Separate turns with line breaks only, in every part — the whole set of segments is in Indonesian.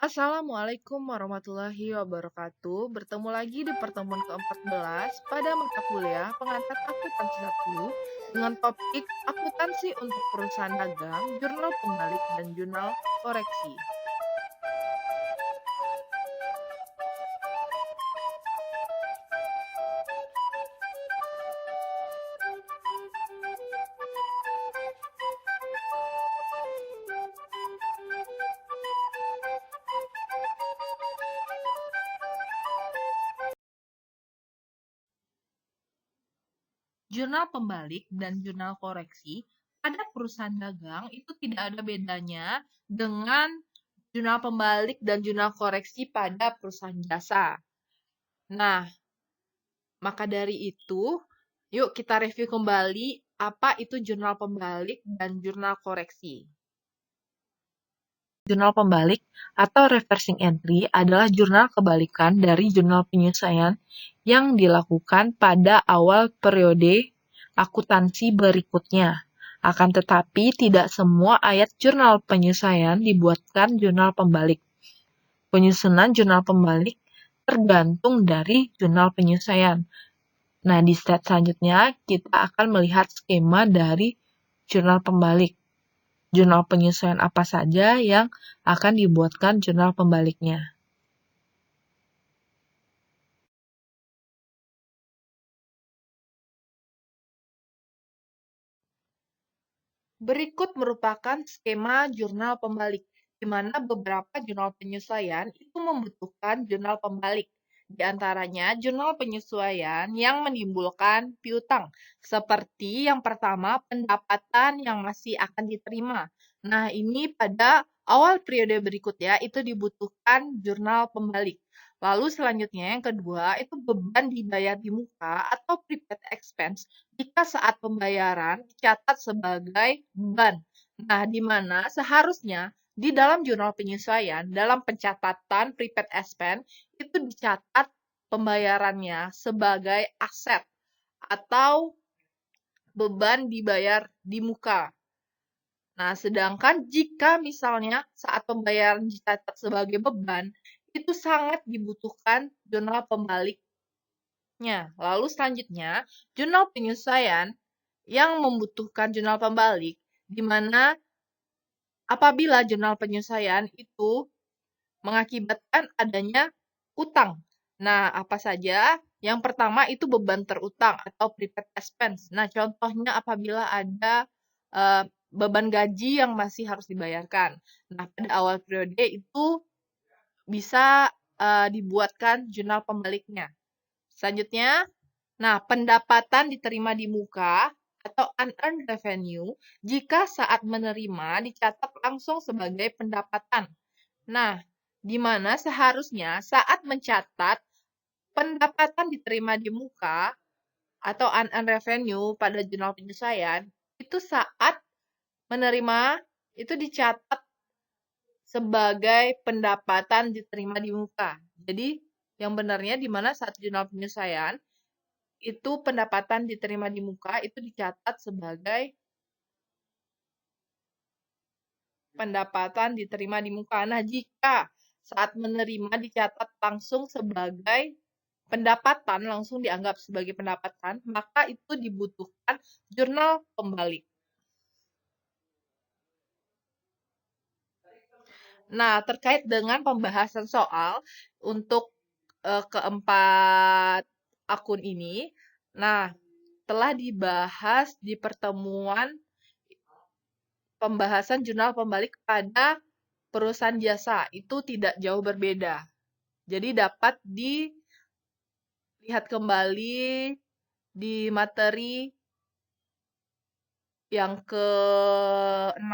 Assalamualaikum warahmatullahi wabarakatuh. Bertemu lagi di pertemuan ke-14 pada mata kuliah pengantar akuntansi 1 dengan topik akuntansi untuk perusahaan dagang, jurnal pembalik, dan jurnal koreksi. Jurnal pembalik dan jurnal koreksi pada perusahaan dagang itu tidak ada bedanya dengan jurnal pembalik dan jurnal koreksi pada perusahaan jasa. Nah, maka dari itu, yuk kita review kembali apa itu jurnal pembalik dan jurnal koreksi. Jurnal pembalik atau reversing entry adalah jurnal kebalikan dari jurnal penyesuaian yang dilakukan pada awal periode akuntansi berikutnya. Akan tetapi, tidak semua ayat jurnal penyesuaian dibuatkan jurnal pembalik. Penyusunan jurnal pembalik tergantung dari jurnal penyesuaian. Nah, di slide selanjutnya kita akan melihat skema dari jurnal pembalik. Jurnal penyesuaian apa saja yang akan dibuatkan jurnal pembaliknya. Berikut merupakan skema jurnal pembalik, di mana beberapa jurnal penyesuaian itu membutuhkan jurnal pembalik. Di antaranya jurnal penyesuaian yang menimbulkan piutang, seperti yang pertama pendapatan yang masih akan diterima. Nah, ini pada awal periode berikutnya itu dibutuhkan jurnal pembalik. Lalu selanjutnya yang kedua itu beban dibayar di muka atau prepaid expense jika saat pembayaran dicatat sebagai beban. Nah, di mana seharusnya di dalam jurnal penyesuaian, dalam pencatatan prepaid expense, itu dicatat pembayarannya sebagai aset atau beban dibayar di muka. Nah, sedangkan jika misalnya saat pembayaran dicatat sebagai beban, itu sangat dibutuhkan jurnal pembaliknya. Lalu selanjutnya, jurnal penyesuaian yang membutuhkan jurnal pembalik, di mana apabila jurnal penyesuaian itu mengakibatkan adanya utang. Nah, apa saja? Yang pertama itu beban terutang atau prepaid expense. Nah, contohnya apabila ada beban gaji yang masih harus dibayarkan. Nah, pada awal periode itu bisa dibuatkan jurnal pembaliknya. Selanjutnya, nah, pendapatan diterima di muka atau unearned revenue jika saat menerima dicatat langsung sebagai pendapatan. Nah, di mana seharusnya saat mencatat pendapatan diterima di muka atau unearned revenue pada jurnal penyesuaian, itu saat menerima itu dicatat sebagai pendapatan diterima di muka. Jadi, yang benarnya di mana saat jurnal penyesuaian, itu pendapatan diterima di muka itu dicatat sebagai pendapatan diterima di muka. Nah, jika saat menerima dicatat langsung sebagai pendapatan, langsung dianggap sebagai pendapatan, maka itu dibutuhkan jurnal pembalik. Nah, terkait dengan pembahasan soal untuk keempat akun ini, nah, telah dibahas di pertemuan pembahasan jurnal pembalik pada perusahaan jasa. Itu tidak jauh berbeda. Jadi dapat dilihat kembali di materi yang ke-6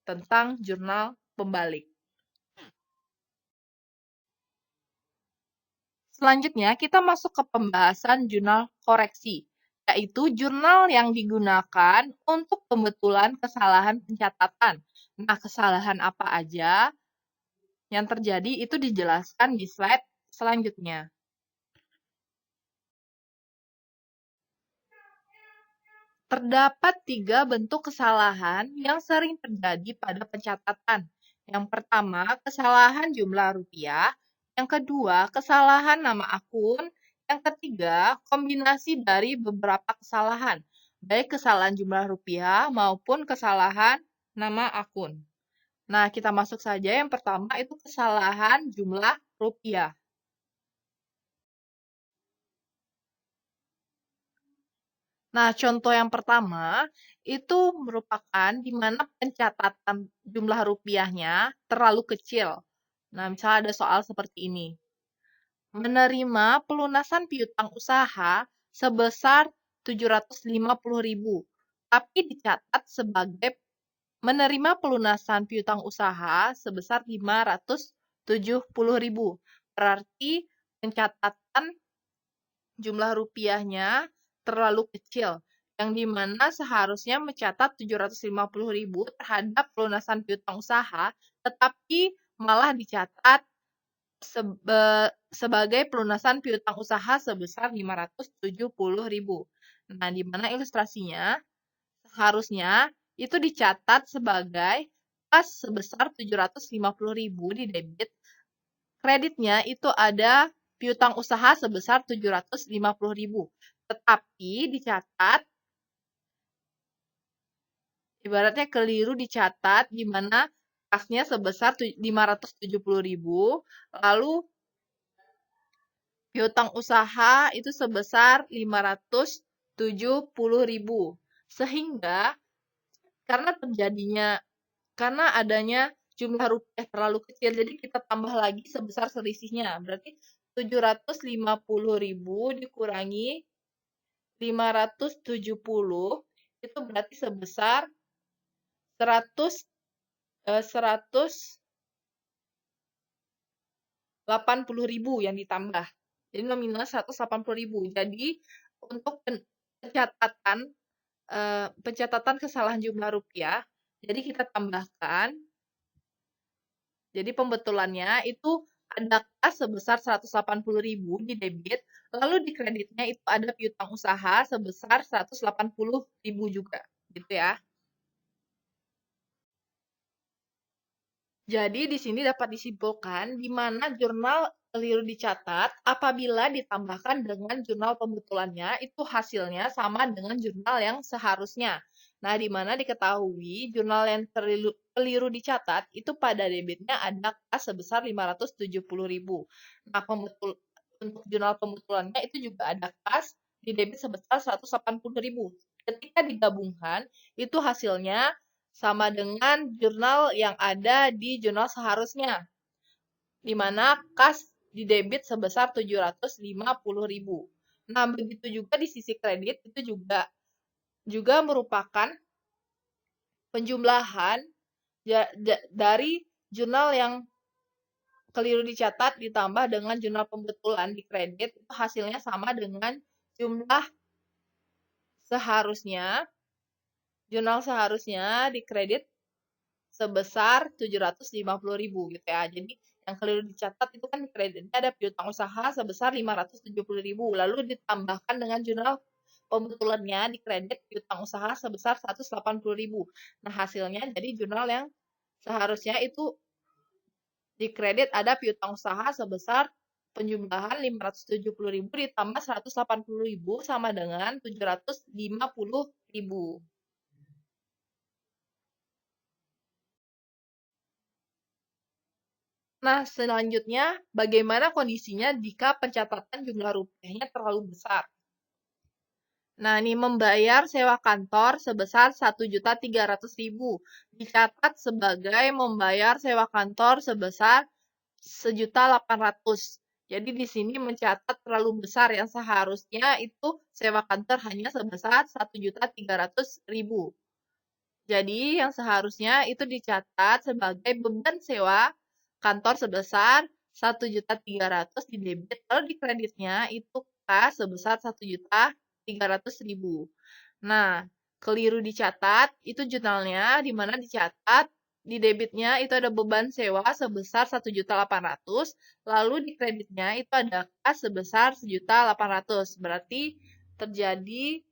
tentang jurnal pembalik. Selanjutnya, kita masuk ke pembahasan jurnal koreksi, yaitu jurnal yang digunakan untuk pembetulan kesalahan pencatatan. Nah, kesalahan apa aja yang terjadi itu dijelaskan di slide selanjutnya. Terdapat 3 bentuk kesalahan yang sering terjadi pada pencatatan, Yang pertama, kesalahan jumlah rupiah. Yang kedua, kesalahan nama akun. Yang ketiga, kombinasi dari beberapa kesalahan, baik kesalahan jumlah rupiah maupun kesalahan nama akun. Nah, kita masuk saja. Yang pertama itu kesalahan jumlah rupiah. Nah, contoh yang pertama itu merupakan di mana pencatatan jumlah rupiahnya terlalu kecil. Nah, misalnya ada soal seperti ini. Menerima pelunasan piutang usaha sebesar 750.000, tapi dicatat sebagai menerima pelunasan piutang usaha sebesar 570.000. Berarti pencatatan jumlah rupiahnya terlalu kecil, yang dimana seharusnya mencatat 750.000 terhadap pelunasan piutang usaha, tetapi malah dicatat sebagai pelunasan piutang usaha sebesar 570.000. Nah, di mana ilustrasinya seharusnya itu dicatat sebagai kas sebesar 750.000 di debit. Kreditnya itu ada piutang usaha sebesar 750.000. Tetapi dicatat ibaratnya keliru dicatat di mana kasnya sebesar 570.000, lalu piutang usaha itu sebesar 570.000. Sehingga karena adanya jumlah rupiah terlalu kecil, jadi kita tambah lagi sebesar selisihnya. Berarti 750.000 dikurangi 570 itu berarti sebesar 180.000 yang ditambah. Jadi nominalnya 180.000. Jadi untuk pencatatan kesalahan jumlah rupiah, jadi kita tambahkan. Jadi pembetulannya itu ada kas sebesar 180.000 di debit, lalu di kreditnya itu ada piutang usaha sebesar 180.000 juga, gitu ya. Jadi di sini dapat disimpulkan di mana jurnal keliru dicatat apabila ditambahkan dengan jurnal pembetulannya itu hasilnya sama dengan jurnal yang seharusnya. Nah, di mana diketahui jurnal yang keliru dicatat itu pada debitnya ada kas sebesar 570.000. Nah, untuk jurnal pembetulannya itu juga ada kas di debit sebesar 180.000. Ketika digabungkan, itu hasilnya sama dengan jurnal yang ada di jurnal seharusnya, di mana kas di debit sebesar 750.000. Nah, begitu juga di sisi kredit itu juga merupakan penjumlahan dari jurnal yang keliru dicatat ditambah dengan jurnal pembetulan di kredit, itu hasilnya sama dengan jumlah seharusnya, jurnal seharusnya di kredit sebesar 750.000 gitu ya. Jadi yang keliru dicatat itu kan kreditnya ada piutang usaha sebesar 570.000, lalu ditambahkan dengan jurnal pembetulannya di kredit piutang usaha sebesar 180.000. Nah, hasilnya jadi jurnal yang seharusnya itu di kredit ada piutang usaha sebesar penjumlahan 570.000 ditambah 180.000 sama dengan 750.000. Nah, selanjutnya, bagaimana kondisinya jika pencatatan jumlah rupiahnya terlalu besar? Nah, ini membayar sewa kantor sebesar 1.300.000 dicatat sebagai membayar sewa kantor sebesar 1.800.000. Jadi di sini mencatat terlalu besar yang seharusnya itu sewa kantor hanya sebesar 1.300.000. Jadi yang seharusnya itu dicatat sebagai beban sewa kantor sebesar 1.300.000 di debit, lalu di kreditnya itu kas sebesar 1.300.000. Nah, keliru dicatat itu jurnalnya di mana dicatat di debitnya itu ada beban sewa sebesar 1.800.000, lalu di kreditnya itu ada kas sebesar 1.800.000. Berarti terjadi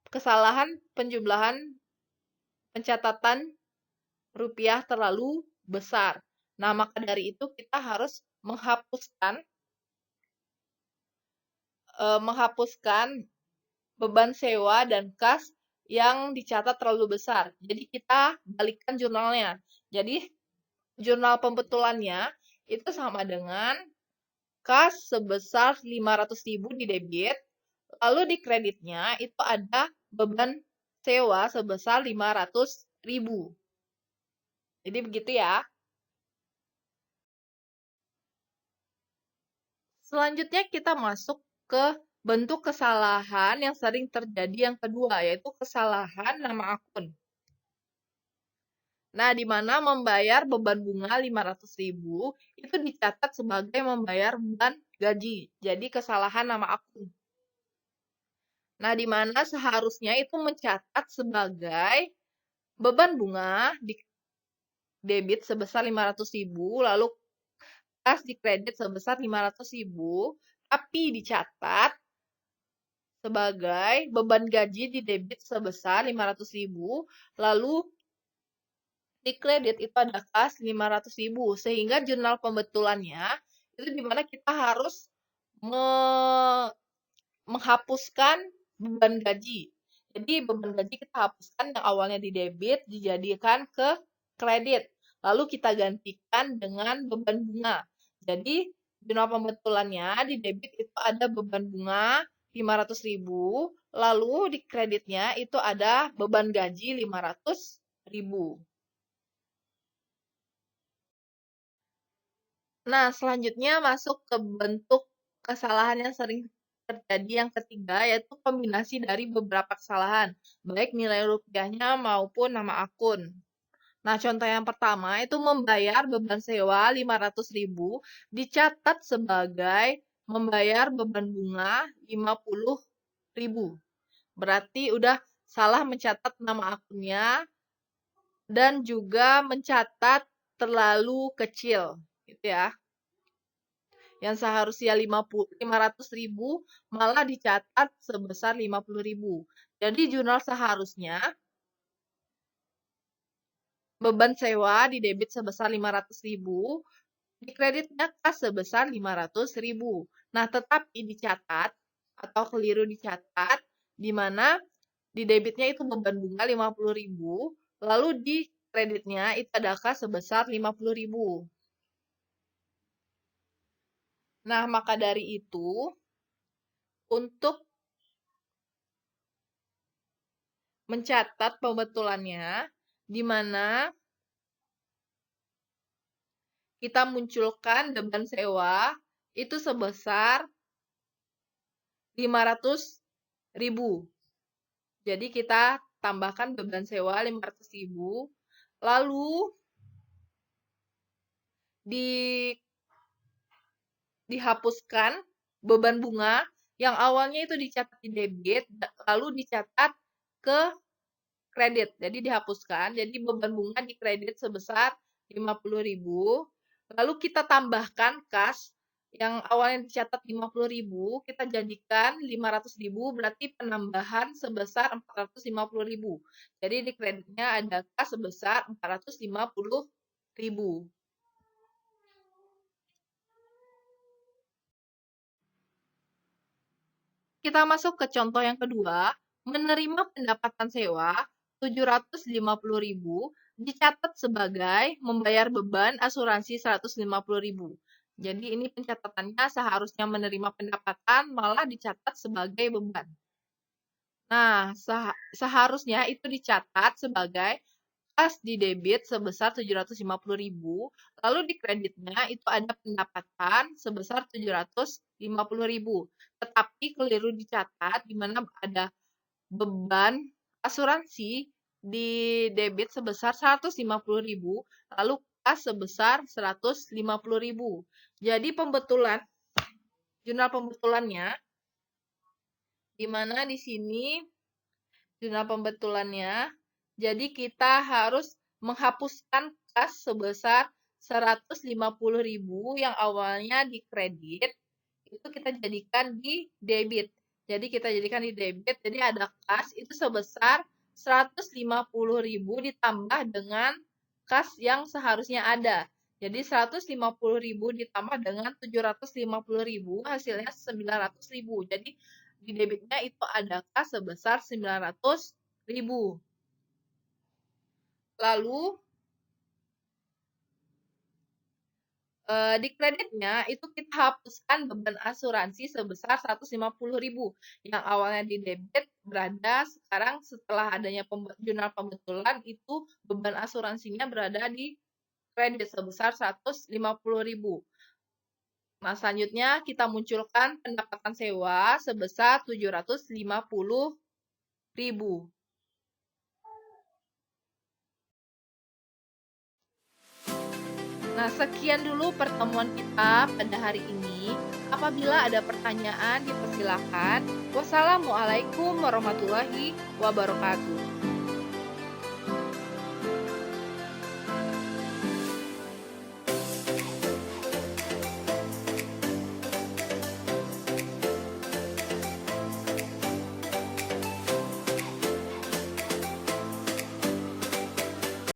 kesalahan penjumlahan pencatatan rupiah terlalu besar. Nah, maka dari itu kita harus menghapuskan beban sewa dan kas yang dicatat terlalu besar. Jadi kita balikkan jurnalnya. Jadi jurnal pembetulannya itu sama dengan kas sebesar 500.000 di debit, lalu di kreditnya itu ada beban sewa sebesar 500.000. Jadi begitu ya. Selanjutnya kita masuk ke bentuk kesalahan yang sering terjadi yang kedua, yaitu kesalahan nama akun. Nah, di mana membayar beban bunga 500.000 itu dicatat sebagai membayar beban gaji. Jadi kesalahan nama akun. Nah, di mana seharusnya itu mencatat sebagai beban bunga di debit sebesar 500.000, lalu kas di kredit sebesar 500.000, tapi dicatat sebagai beban gaji di debit sebesar 500.000, lalu di kredit itu ada kas 500.000, sehingga jurnal pembetulannya itu dimana kita harus menghapuskan beban gaji. Jadi beban gaji kita hapuskan yang awalnya di debit dijadikan ke kredit. Lalu kita gantikan dengan beban bunga. Jadi jurnal pembetulannya di debit itu ada beban bunga 500.000, lalu di kreditnya itu ada beban gaji 500.000. Nah, selanjutnya masuk ke bentuk kesalahan yang sering terjadi yang ketiga, yaitu kombinasi dari beberapa kesalahan, baik nilai rupiahnya maupun nama akun. Nah, contoh yang pertama itu membayar beban sewa 500.000 dicatat sebagai membayar beban bunga 50.000. Berarti udah salah mencatat nama akunnya dan juga mencatat terlalu kecil, gitu ya. Yang seharusnya 500.000 malah dicatat sebesar 50.000. Jadi jurnal seharusnya beban sewa di debit sebesar 500.000, di kreditnya kas sebesar 500.000. Nah, tetapi dicatat atau keliru dicatat di mana di debitnya itu beban bunga 50.000, lalu di kreditnya itu ada kas sebesar 50.000. Nah, maka dari itu untuk mencatat pembetulannya, di mana kita munculkan beban sewa itu sebesar 500.000. Jadi kita tambahkan beban sewa 500.000, lalu dihapuskan beban bunga yang awalnya itu dicatat di debit, lalu dicatat ke kredit. Jadi dihapuskan, jadi beban bunga di kredit sebesar 50.000. Lalu kita tambahkan kas yang awalnya dicatat 50.000, kita jadikan 500.000, berarti penambahan sebesar 450.000. Jadi di kreditnya ada kas sebesar 450.000. Kita masuk ke contoh yang kedua, menerima pendapatan sewa 750.000 dicatat sebagai membayar beban asuransi 150.000. Jadi ini pencatatannya seharusnya menerima pendapatan malah dicatat sebagai beban. Nah, seharusnya itu dicatat sebagai kas di debit sebesar 750.000, lalu di kreditnya itu ada pendapatan sebesar 750.000. Tetapi keliru dicatat di mana ada beban asuransi di debit sebesar 150.000, lalu kas sebesar 150.000. Jadi jurnal pembetulannya di mana di sini jurnal pembetulannya. Jadi kita harus menghapuskan kas sebesar 150.000 yang awalnya di kredit, itu kita jadikan di debit. Jadi kita jadikan di debit, jadi ada kas itu sebesar 150.000 ditambah dengan kas yang seharusnya ada. Jadi 150.000 ditambah dengan 750.000 hasilnya 900.000. Jadi di debitnya itu ada kas sebesar 900.000. Lalu di kreditnya itu kita hapuskan beban asuransi sebesar 150.000 yang awalnya di debit berada sekarang setelah adanya jurnal pembetulan itu beban asuransinya berada di kredit sebesar 150.000. Nah, selanjutnya kita munculkan pendapatan sewa sebesar 750.000. Nah, sekian dulu pertemuan kita pada hari ini. Apabila ada pertanyaan, dipersilakan. Wassalamualaikum warahmatullahi wabarakatuh.